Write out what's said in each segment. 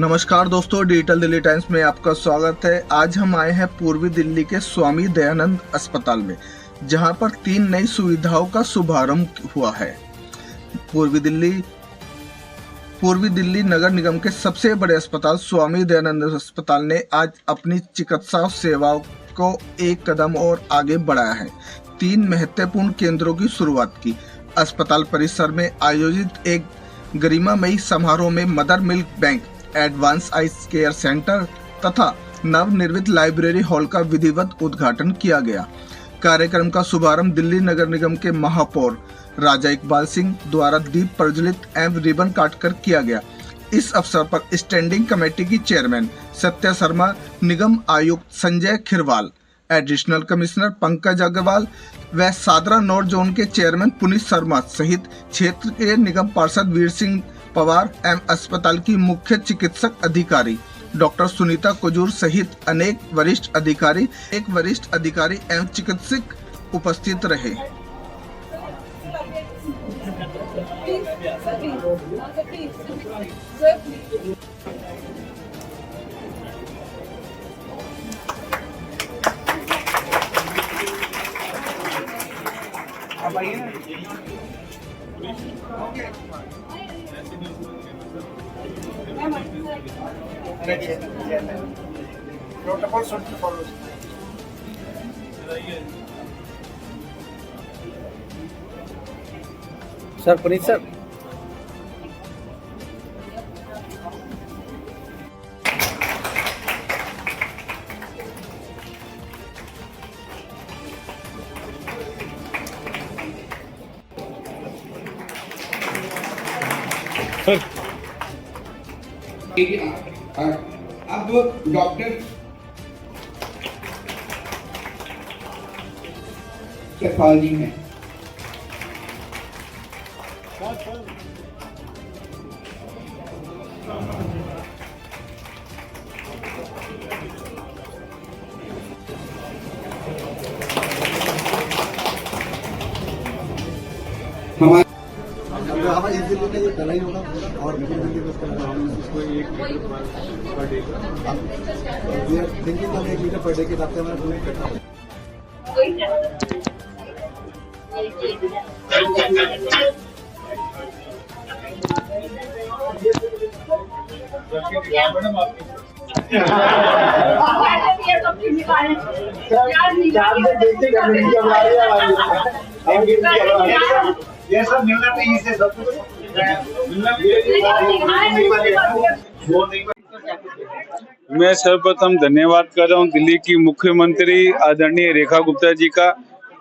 नमस्कार दोस्तों, digital Delhi times में आपका स्वागत है। आज हम आए हैं पूर्वी दिल्ली के स्वामी दयानंद अस्पताल में, जहां पर 3 नई सुविधाओं का शुभारंभ हुआ है। पूर्वी दिल्ली नगर निगम के सबसे बड़े अस्पताल स्वामी दयानंद अस्पताल ने आज अपनी चिकित्सा सेवाओं को एक कदम और आगे बढ़ाया है। 3 महत्वपूर्ण केंद्रों की शुरुआत की। अस्पताल परिसर में आयोजित एक गरिमामयी समारोह में mother milk bank, advance I care centre तथा नवनिर्मित लाइब्रेरी हॉल का विधिवत उद्घाटन किया गया। कार्यक्रम का शुभारंभ दिल्ली नगर निगम के महापौर राजा इकबाल सिंह द्वारा दीप प्रज्वलित एवं रिबन काटकर किया गया। इस अवसर पर स्टैंडिंग कमेटी की चेयरमैन सत्या शर्मा, निगम आयुक्त संजय खिरवाल, एडिशनल कमिश्नर पंकज अग्रवाल व सादरा नॉर्थ जोन के चेयरमैन पुनीत शर्मा सहित क्षेत्र के निगम पार्षद वीर सिंह पवार एवं अस्पताल की मुख्य चिकित्सक अधिकारी डॉक्टर सुनीता कुजूर सहित अनेक वरिष्ठ अधिकारी एवं चिकित्सक उपस्थित रहे। Protocol follow. Sir Puneet sir, अब डॉक्टर पैथोलॉजी में हमारा इस दिल्ली में ये पहला ही होगा और दिल्ली में इसको 1 लीटर पर डे थिंकिंग हम 1 लीटर पर डे के हिसाब से हमारा पूरी करना है। ये सब मिलना चाहिए से सब कुछ मैं सर्वप्रथम धन्यवाद कर रहा हूं दिल्ली की मुख्यमंत्री आदरणीय रेखा गुप्ता जी का।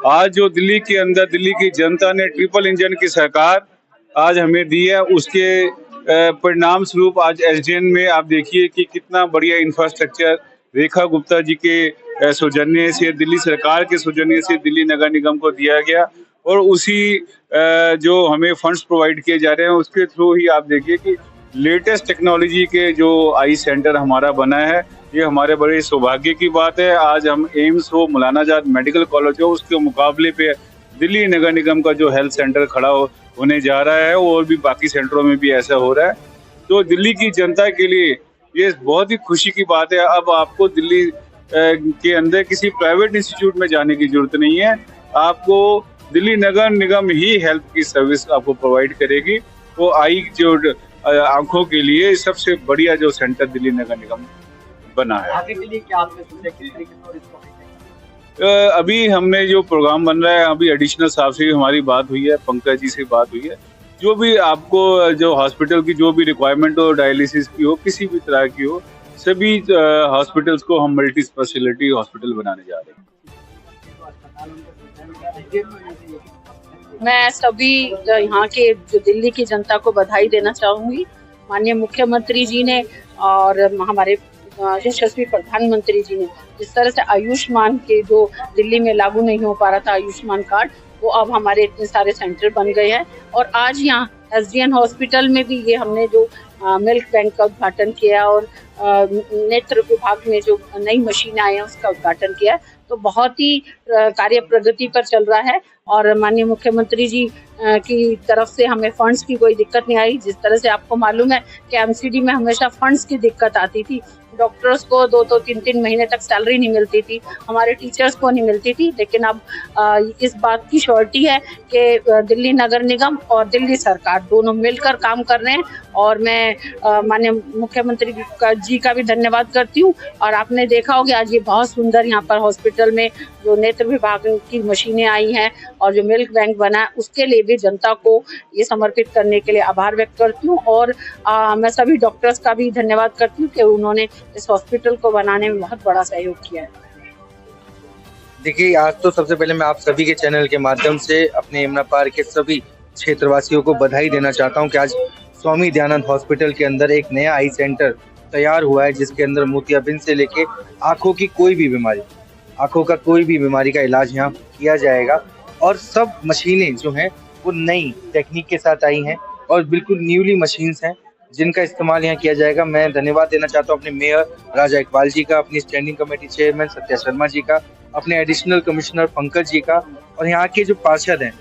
आज जो दिल्ली के अंदर दिल्ली की जनता ने ट्रिपल इंजन की सरकार आज हमें दी है, उसके परिणाम स्वरूप आज एसडीएन में आप देखिए कि कितना बढ़िया इंफ्रास्ट्रक्चर रेखा गुप्ता जी के सौजन्य से, दिल्ली सरकार के सौजन्य से दिल्ली नगर निगम को दिया गया और उसी जो हमें फंड्स प्रोवाइड किए जा रहे हैं उसके थ्रू ही आप देखिए कि लेटेस्ट टेक्नोलॉजी के जो आई सेंटर हमारा बना है, ये हमारे बड़े सौभाग्य की बात है। आज हम एम्स हो, मौलाना आजाद मेडिकल कॉलेज हो, उसके मुकाबले पे दिल्ली नगर निगम का जो हेल्थ सेंटर खड़ा होने जा रहा है और भी बाकी सेंटरों में भी ऐसा हो रहा है। तो दिल्ली की जनता के लिए ये बहुत ही खुशी की बात है। अब आपको दिल्ली के अंदर किसी प्राइवेट इंस्टीट्यूट में जाने की जरूरत नहीं है, आपको दिल्ली नगर निगम ही हेल्थ की सर्विस आपको प्रोवाइड करेगी। वो आई जो आंखों के लिए सबसे बढ़िया जो सेंटर दिल्ली नगर निगम बना है। आगे के लिए क्या आपने सोचा किस तरीके से और इसको अभी हमने जो प्रोग्राम बन रहा है, अभी एडिशनल साहब से हमारी बात हुई है, पंकज जी से बात हुई है, जो भी आपको जो हॉस्पिटल की जो भी रिक्वायरमेंट हो, डायलिसिस की हो, किसी भी तरह की हो, सभी हॉस्पिटल्स को हम मल्टी स्पेशलिटी हॉस्पिटल बनाने जा रहे हैं। मैं सभी यहाँ के जो दिल्ली की जनता को बधाई देना चाहूंगी। माननीय मुख्यमंत्री जी ने और हमारे यशस्वी प्रधानमंत्री जी ने जिस तरह से आयुष्मान के जो दिल्ली में लागू नहीं हो पा रहा था आयुष्मान कार्ड, वो अब हमारे इतने सारे सेंटर बन गए हैं। और आज यहाँ एसडीएन हॉस्पिटल में भी ये हमने जो मिल्क बैंक का उद्घाटन किया और नेत्र विभाग में जो नई मशीन आई है उसका उद्घाटन किया है। तो बहुत ही कार्य प्रगति पर चल रहा है और माननीय मुख्यमंत्री जी की तरफ से हमें फंड्स की कोई दिक्कत नहीं आई। जिस तरह से आपको मालूम है कि एमसीडी में हमेशा फंड्स की दिक्कत आती थी, डॉक्टर्स को 2-2, 3-3 महीने तक सैलरी नहीं मिलती थी, हमारे टीचर्स को नहीं मिलती थी। लेकिन अब इस बात की श्योरिटी है कि दिल्ली नगर निगम और दिल्ली सरकार दोनों मिलकर काम कर रहे हैं और मैं माननीय मुख्यमंत्री जी का भी धन्यवाद करती हूँ। और आपने देखा होगा आज ये बहुत सुंदर यहाँ पर हॉस्पिटल में जो नेत्र विभाग की मशीनें आई हैं और जो मिल्क बैंक बना है, उसके लिए भी जनता को ये समर्पित करने के लिए आभार व्यक्त करती हूँ। और मैं सभी डॉक्टर्स का भी धन्यवाद करती हूँ कि उन्होंने इस हॉस्पिटल को बनाने में बहुत बड़ा सहयोग किया है। देखिए, आज तो सबसे पहले मैं आप सभी के चैनल के माध्यम से अपने यमुना पार के सभी क्षेत्रवासियों को बधाई देना चाहता हूं कि आज स्वामी दयानंद हॉस्पिटल के अंदर एक नया आई सेंटर तैयार हुआ है, जिसके अंदर मोतियाबिंद से लेके आंखों की कोई भी बीमारी, आंखों का कोई भी बीमारी का इलाज यहाँ किया जाएगा। और सब मशीनें जो हैं वो नई टेक्निक के साथ आई हैं और बिल्कुल न्यूली मशीन्स हैं जिनका इस्तेमाल यहाँ किया जाएगा। मैं धन्यवाद देना चाहता हूँ अपने मेयर राजा इकबाल जी का, अपनी standing committee chairman Satya Sharma ji का, अपने एडिशनल कमिश्नर पंकज जी का और यहाँ के जो पार्षद हैं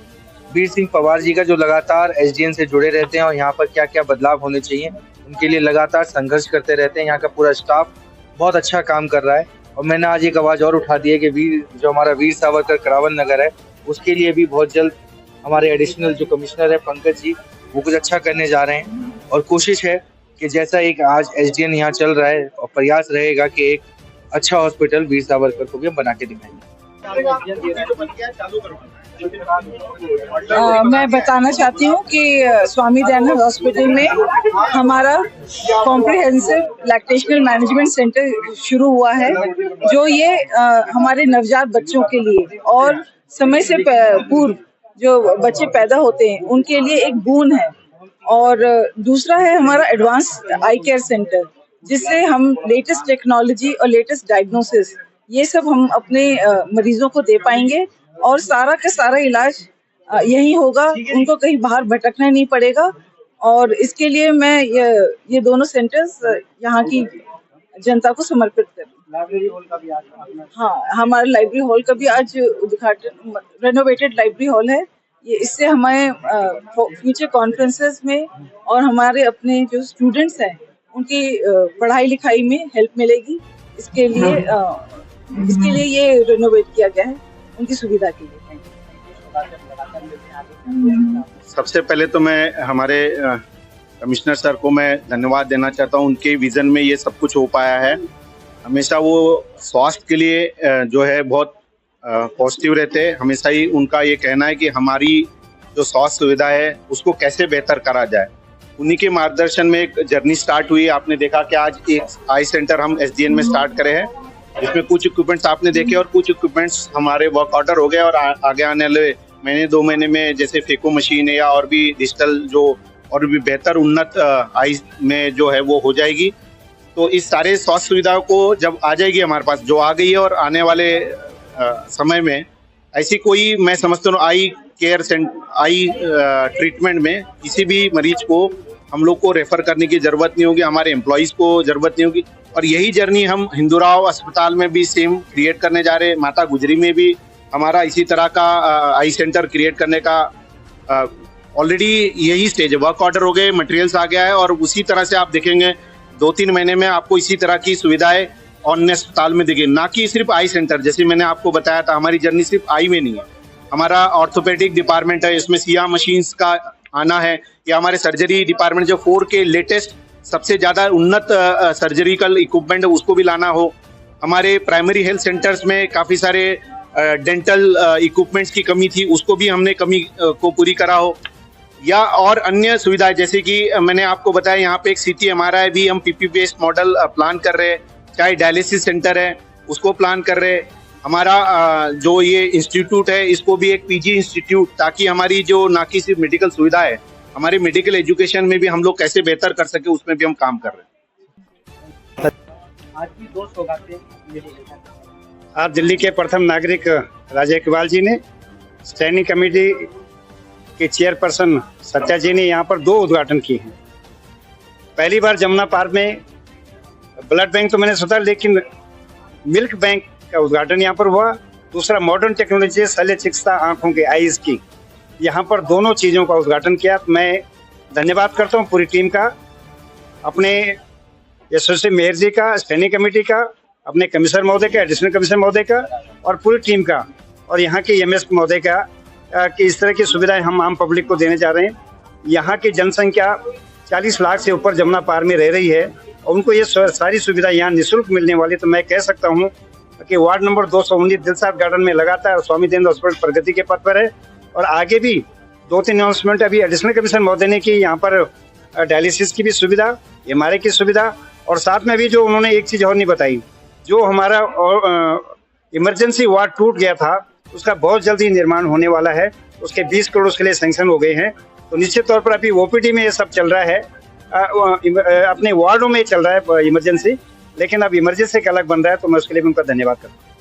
वीर सिंह पवार जी का, जो लगातार एसडीएन से जुड़े रहते हैं और यहाँ पर क्या क्या बदलाव होने चाहिए उनके लिए लगातार संघर्ष करते रहते हैं। यहाँ का पूरा स्टाफ बहुत अच्छा काम कर रहा है। और मैंने आज एक आवाज़ और उठा दी है कि जो हमारा वीर सावरकर करावन नगर है उसके लिए भी बहुत जल्द हमारे एडिशनल जो कमिश्नर है पंकज जी वो कुछ अच्छा करने जा रहे हैं। और कोशिश है कि जैसा एक आज एसडीएन यहाँ चल रहा है और प्रयास रहेगा कि एक अच्छा हॉस्पिटल वीर सावरकर को भी हम बना के दिखाएंगे। मैं बताना चाहती हूँ कि स्वामी दयानंद हॉस्पिटल में हमारा कॉम्प्रिहेंसिव लैक्टेशनल मैनेजमेंट सेंटर शुरू हुआ है, जो ये हमारे नवजात बच्चों के लिए और समय से पूर्व जो बच्चे पैदा होते हैं उनके लिए एक बोन है। और दूसरा है हमारा एडवांस आई केयर सेंटर, जिससे हम लेटेस्ट टेक्नोलॉजी और लेटेस्ट डायग्नोसिस ये सब हम अपने मरीजों को दे पाएंगे और सारा का सारा इलाज यही होगा, उनको कहीं बाहर भटकना नहीं पड़ेगा। और इसके लिए मैं ये दोनों सेंटर्स यहाँ की जनता को समर्पित कर लाइब्रेरी हॉल का भी आज हमारा लाइब्रेरी हॉल का भी आज उद्घाटन, रेनोवेटेड लाइब्रेरी हॉल है ये। इससे हमें फ्यूचर कॉन्फ्रेंसेस में और हमारे अपने जो स्टूडेंट्स हैं उनकी पढ़ाई लिखाई में हेल्प मिलेगी। इसके लिए ये रेनोवेट किया गया है उनकी सुविधा के लिए। सबसे पहले तो मैं हमारे कमिश्नर सर को मैं धन्यवाद देना चाहता हूं, उनके विजन में ये सब कुछ हो पाया है। हमेशा वो स्वास्थ्य के लिए जो है बहुत पॉजिटिव रहते हैं। हमेशा ही उनका ये कहना है कि हमारी जो स्वास्थ्य सुविधा है उसको कैसे बेहतर करा जाए। उन्हीं के मार्गदर्शन में एक जर्नी स्टार्ट हुई। आपने देखा कि आज एक आई सेंटर हम एसडीएन में स्टार्ट करे हैं, जिसमें कुछ इक्विपमेंट्स आपने देखे और कुछ इक्विपमेंट्स हमारे वर्क ऑर्डर हो गए और आगे आने वाले महीने 2 महीने में जैसे फेको मशीन है या और भी डिजिटल जो और भी बेहतर उन्नत आई में जो है वो हो जाएगी। तो इस सारे स्वास्थ्य सुविधाओं को जब आ जाएगी हमारे पास, जो आ गई है और आने वाले समय में ऐसी कोई, मैं समझता हूँ आई केयर आई ट्रीटमेंट में किसी भी मरीज को हम लोग को रेफर करने की जरूरत नहीं होगी, हमारे एम्प्लॉइज को जरूरत नहीं होगी। और यही जर्नी हम हिंदूराव अस्पताल में भी सेम क्रिएट करने जा रहे हैं। माता गुजरी में भी हमारा इसी तरह का आई सेंटर क्रिएट करने का ऑलरेडी यही स्टेज है। वर्क ऑर्डर हो गए, मटेरियल्स आ गया है और उसी तरह से आप देखेंगे 2-3 महीने में आपको इसी तरह की सुविधाएं अन्य अस्पताल में देखेंगे। ना कि सिर्फ आई सेंटर, जैसे मैंने आपको बताया था हमारी जर्नी सिर्फ आई में नहीं है। हमारा ऑर्थोपेडिक डिपार्टमेंट है, इसमें सिया मशीन्स का आना है, या हमारे सर्जरी डिपार्टमेंट जो 4K लेटेस्ट सबसे ज़्यादा उन्नत सर्जरिकल इक्विपमेंट है उसको भी लाना हो। हमारे प्राइमरी हेल्थ सेंटर्स में काफ़ी सारे डेंटल इक्विपमेंट्स की कमी थी, उसको भी हमने कमी को पूरी करा हो। या और अन्य सुविधाएं जैसे कि मैंने आपको बताया यहाँ पे एक CT/MRI भी हम PP बेस्ड मॉडल प्लान कर रहे हैं, चाहे डायलिसिस सेंटर है उसको प्लान कर रहे हैं। हमारा जो ये इंस्टीट्यूट है इसको भी एक PG इंस्टीट्यूट, ताकि हमारी जो ना कि सिर्फ मेडिकल सुविधा है, हमारी मेडिकल एजुकेशन में भी हम लोग कैसे बेहतर कर सके उसमें भी हम काम कर रहे हैं। आज की 2 सौगातें आज दिल्ली के प्रथम नागरिक राजा इकबाल जी ने, स्टैंडिंग कमेटी के चेयरपर्सन सत्या जी ने यहाँ पर 2 उद्घाटन किए हैं। पहली बार जमुना पार्क में ब्लड बैंक तो मैंने सोचा, लेकिन मिल्क बैंक का उद्घाटन यहाँ पर हुआ दूसरा मॉडर्न टेक्नोलॉजी शल्य चिकित्सा आंखों के आईज की, यहाँ पर दोनों चीज़ों का उद्घाटन किया। मैं धन्यवाद करता हूँ पूरी टीम का, अपने यशस्वी मेयर जी का, स्टैंडिंग कमेटी का, अपने कमिश्नर महोदय का, एडिशनल कमिश्नर महोदय का और पूरी टीम का और यहाँ के एमएस महोदय का कि इस तरह की सुविधाएं हम आम पब्लिक को देने जा रहे हैं। यहाँ की जनसंख्या 40 लाख से ऊपर जमुना पार में रह रही है और उनको ये सारी सुविधा यहाँ निःशुल्क मिलने वाली। तो मैं कह सकता हूँ कि वार्ड नंबर 219 दिलशाद गार्डन में लगातार स्वामी दयानंद हॉस्पिटल प्रगति के पथ पर है और आगे भी 2-3 अनाउंसमेंट अभी एडिशनल कमिश्नर महोदय ने की, यहाँ पर डायलिसिस की भी सुविधा, एमआरआई की सुविधा और साथ में भी जो उन्होंने एक चीज़ और नहीं बताई, जो हमारा इमरजेंसी वार्ड टूट गया था उसका बहुत जल्दी निर्माण होने वाला है। उसके 20 करोड़ उसके लिए सैंक्शन हो गए हैं। तो निश्चित तौर पर अभी ओपीडी में ये सब चल रहा है, अपने वार्डों में चल रहा है इमरजेंसी, लेकिन अब इमरजेंसी का अलग बन रहा है। तो मैं उसके लिए भी उनका धन्यवाद करता हूँ।